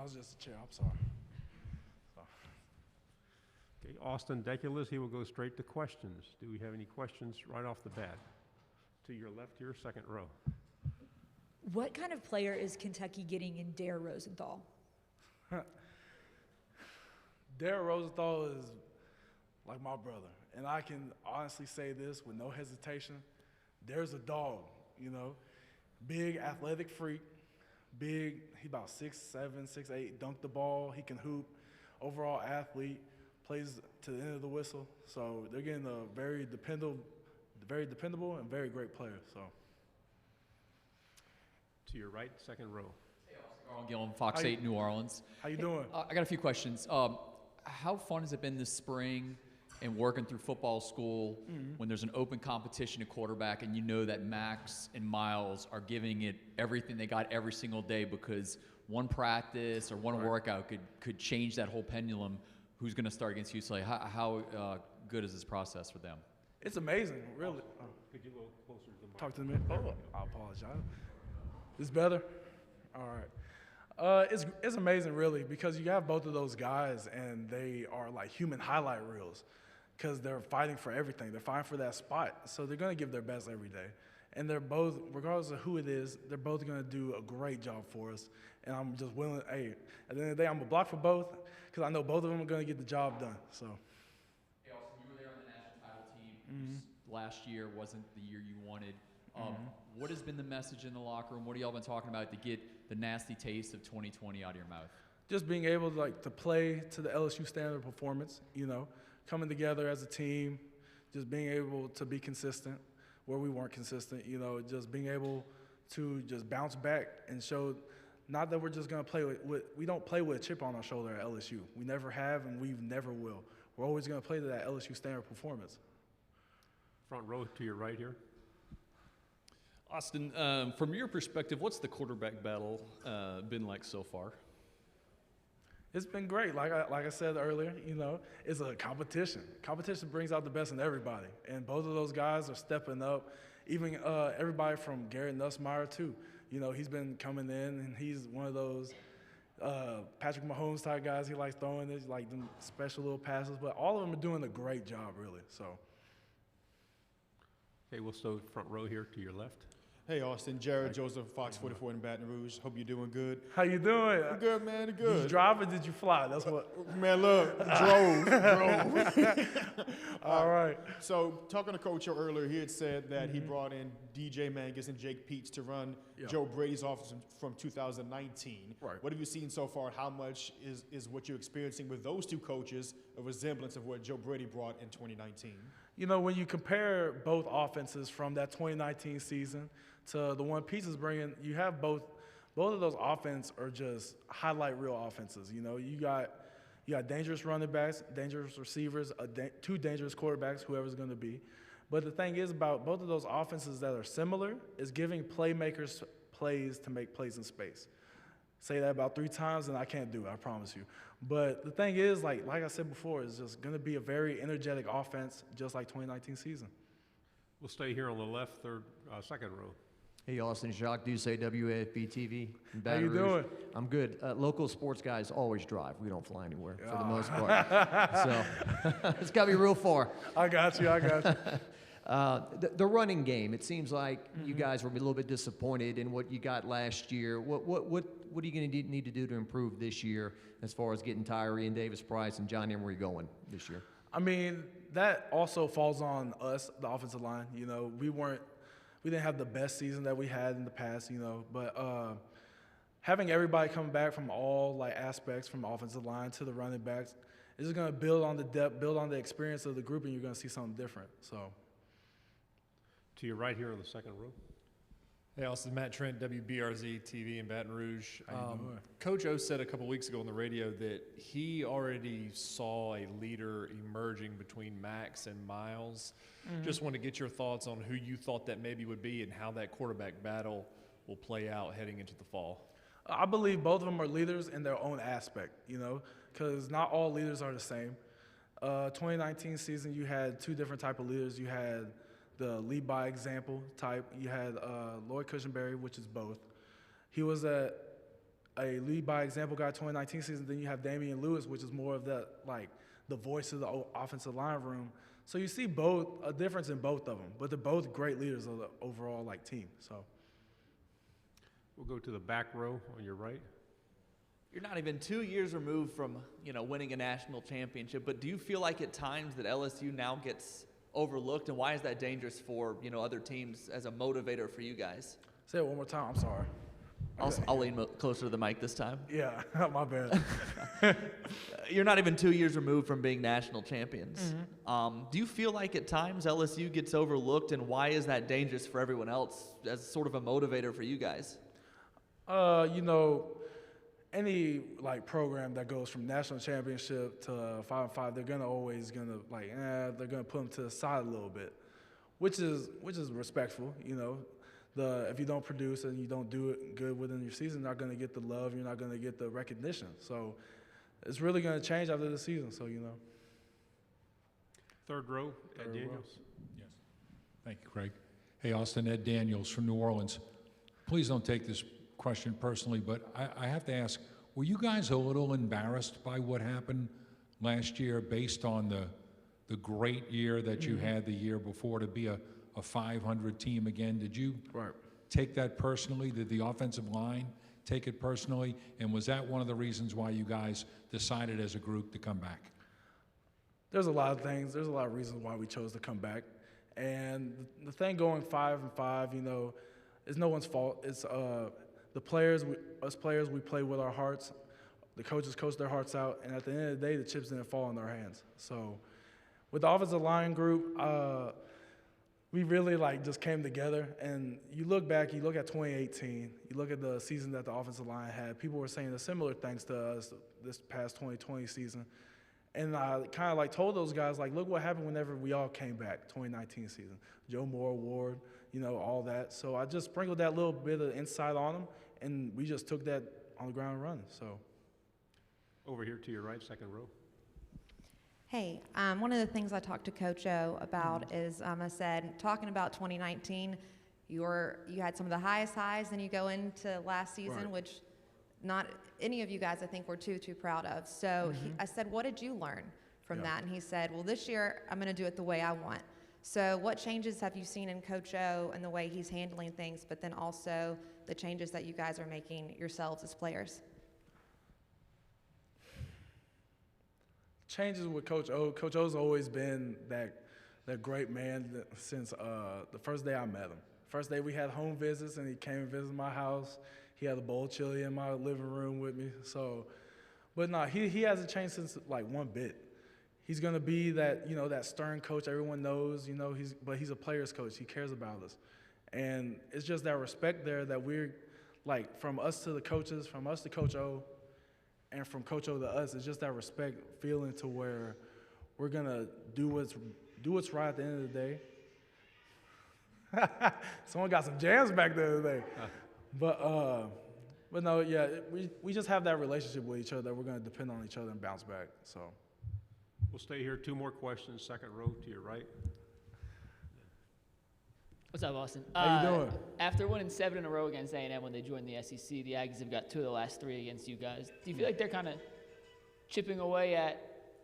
That was just a chair. I'm sorry. Okay, Austin Deculus, he will go straight to questions. Do we have any questions right off the bat? To your left here, second row. What kind of player is Kentucky getting in Dare Rosenthal? Dare Rosenthal is like my brother. And I can honestly say this with no hesitation. Dare's a dog, you know. Big athletic freak. Big, he's about 6'7", 6'8", dunk the ball. He can hoop. Overall athlete. Plays to the end of the whistle. So they're getting a very dependable and very great player. So. To your right, second row. Hey, Austin Gillen, Fox 8, New Orleans. How you doing? I got a few questions. How fun has it been this spring and working through football school when there's an open competition at quarterback and you know that Max and Miles are giving it everything they got every single day because one practice or one workout could change that whole pendulum? Who's going to start against UCLA? How good is this process for them? It's amazing, really. Could you go closer to the mic? Talk to me. Oh, I apologize. Is better? All right. It's amazing, really, because you have both of those guys, and they are like human highlight reels because they're fighting for everything. They're fighting for that spot, so they're going to give their best every day. And they're both, regardless of who it is, they're both going to do a great job for us. And I'm just willing, hey, at the end of the day, I'm going to block for both because I know both of them are going to get the job done. So. Hey, Austin, you were there on the national title team. Last year wasn't the year you wanted. What has been the message in the locker room? What have y'all been talking about to get the nasty taste of 2020 out of your mouth? Just being able to play to the LSU standard of performance, you know, coming together as a team, just being able to be consistent where we weren't consistent, you know, just being able to just bounce back and show not that we're just going to play we don't play with a chip on our shoulder at LSU. We never have and we never will. We're always going to play to that LSU standard performance. Front row to your right here. Austin, from your perspective, what's the quarterback battle been like so far? It's been great. Like I said earlier, you know, it's a competition. Competition brings out the best in everybody, and both of those guys are stepping up. Even everybody from Garrett Nussmeier too. You know, he's been coming in, and he's one of those Patrick Mahomes type guys. He likes throwing this, like them special little passes. But all of them are doing a great job, really. So. Okay, we'll stay front row here to your left. Hey, Austin. Jared Joseph, Fox 44 in Baton Rouge. Hope you're doing good. How you doing? I'm good, man. Did Good. you drive or did you fly? That's what. Man, look, drove. All right. So, talking to Coach earlier, he had said that he brought in DJ Mangus and Jake Peets to run Joe Brady's offense from 2019. Right. What have you seen so far? How much is what you're experiencing with those two coaches a resemblance of what Joe Brady brought in 2019? You know, when you compare both offenses from that 2019 season to the one Peets is bringing, you have both of those offenses are just highlight reel offenses. You know, you got dangerous running backs, dangerous receivers, two dangerous quarterbacks, whoever's going to be. But the thing is about both of those offenses that are similar is giving playmakers plays to make plays in space. Say that about 3 times and I can't do it, I promise you. But the thing is, like I said before, it's just going to be a very energetic offense, just like 2019 season. We'll stay here on the left, second row. Hey, Austin, Jacques Doucet, WAFB TV in How Baton you Rouge. doing? I'm good. Local sports guys always drive. We don't fly anywhere for the most part. So it's got to be real far. I got you. The running game, it seems like you guys were a little bit disappointed in what you got last year. What are you going to need to do to improve this year as far as getting Tyree and Davis Price and John Emery going this year? I mean, that also falls on us, the offensive line. You know, we didn't have the best season that we had in the past, you know, but having everybody coming back from all aspects, from the offensive line to the running backs, is just going to build on the depth, build on the experience of the group, and you're going to see something different. So, to your right here in the second row. Hey, Austin, Matt Trent, WBRZ TV in Baton Rouge. Coach O said a couple weeks ago on the radio that he already saw a leader emerging between Max and Miles. Just want to get your thoughts on who you thought that maybe would be and how that quarterback battle will play out heading into the fall. I believe both of them are leaders in their own aspect, you know, because not all leaders are the same. 2019 season, you had 2 different type of leaders. You had the lead by example type. You had Lloyd Cushenberry, which is both. He was a lead by example guy 2019 season. Then you have Damian Lewis, which is more of the voice of the offensive line room. So you see a difference in both of them, but they're both great leaders of the overall team. So We'll go to the back row on your right. You're not even 2 years removed from, winning a national championship, but do you feel like at times that LSU now gets overlooked, and why is that dangerous for, other teams as a motivator for you guys? say it one more time. I'm sorry. I'll lean closer to the mic this time. Yeah, my bad. You're not even 2 years removed from being national champions. Do you feel like at times LSU gets overlooked, and why is that dangerous for everyone else as sort of a motivator for you guys? Any program that goes from national championship to 5-5, they're they're gonna put them to the side a little bit, which is respectful. If you don't produce and you don't do it good within your season, you're not gonna get the love, you're not gonna get the recognition. So it's really gonna change after the season. So Third row, Ed Daniels. Yes. Thank you, Craig. Hey, Austin, Ed Daniels from New Orleans. Please don't take this question personally, but I have to ask, were you guys a little embarrassed by what happened last year based on the great year that you had the year before to be a 500 team again? Did you take that personally? Did the offensive line take it personally? And was that one of the reasons why you guys decided as a group to come back? There's a lot of things. There's a lot of reasons why we chose to come back. And the thing going 5-5, is no one's fault. It's the players, us players, we play with our hearts. The coaches coach their hearts out, and at the end of the day, the chips didn't fall in our hands. So with the offensive line group, we really just came together. And you look back, you look at 2018, you look at the season that the offensive line had. People were saying the similar things to us this past 2020 season. And I kind of told those guys, look what happened whenever we all came back, 2019 season. Joe Moore Award, all that. So I just sprinkled that little bit of insight on them, and we just took that on the ground running. So Over here to your right, second row. Hey, one of the things I talked to Coach O about is I said, talking about 2019, you had some of the highest highs, and you go into last season, which not any of you guys, I think, were too proud of. So I said, what did you learn from that? And he said, well, this year I'm going to do it the way I want. So what changes have you seen in Coach O and the way he's handling things, but then also the changes that you guys are making yourselves as players? Changes with Coach O. Coach O's always been that great man since the first day I met him. First day we had home visits, and he came and visited my house. He had a bowl of chili in my living room with me. So, but no, he hasn't changed since one bit. He's gonna be that that stern coach everyone knows. But he's a player's coach. He cares about us, and it's just that respect there that we're from us to the coaches, from us to Coach O, and from Coach O to us. It's just that respect feeling to where we're gonna do what's right at the end of the day. Someone got some jams back there today. But no, yeah, we just have that relationship with each other that we're going to depend on each other and bounce back. So We'll stay here. Two more questions. Second row to your right. What's up, Austin? How you doing? After winning 7 in a row against A&M when they joined the SEC, the Aggies have got 2 of the last 3 against you guys. Do you feel like they're kind of chipping away at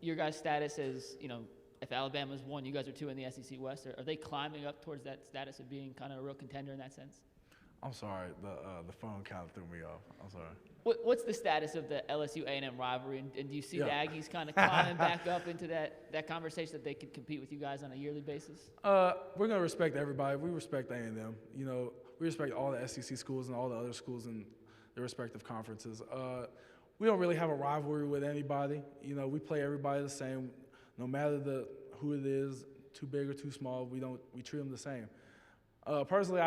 your guys' status as, if Alabama's 1, you guys are 2 in the SEC West? Or are they climbing up towards that status of being kind of a real contender in that sense? I'm sorry, the phone kind of threw me off. I'm sorry. What's the status of the LSU A&M rivalry, and do you see the Aggies kind of climbing back up into that conversation that they could compete with you guys on a yearly basis? We're going to respect everybody. We respect A&M. We respect all the SEC schools and all the other schools in their respective conferences. We don't really have a rivalry with anybody. We play everybody the same, no matter who it is, too big or too small. We treat them the same. Personally,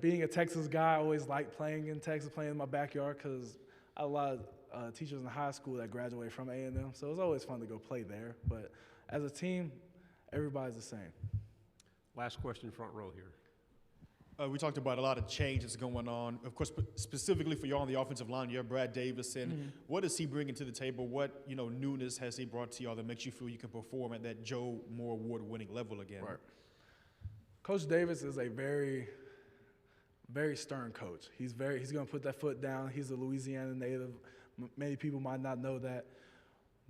being a Texas guy, I always liked playing in Texas, playing in my backyard, because I had a lot of teachers in high school that graduated from A&M, so it was always fun to go play there. But as a team, everybody's the same. Last question, front row here. We talked about a lot of changes going on. Of course, specifically for you on the offensive line, you have Brad Davison. What does he bring to the table? What newness has he brought to y'all that makes you feel you can perform at that Joe Moore Award-winning level again? Right. Coach Davis is a very, very stern coach. He's going to put that foot down. He's a Louisiana native. Many people might not know that.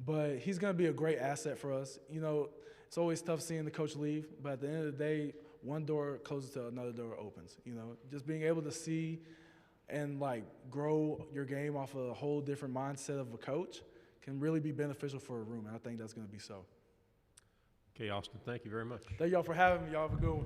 But he's going to be a great asset for us. You know, it's always tough seeing the coach leave, but at the end of the day, one door closes to another door opens. You know, just being able to see and, like, grow your game off a whole different mindset of a coach can really be beneficial for a room, and I think that's going to be so. Okay, Austin, thank you very much. Thank y'all for having me. Y'all have a good one.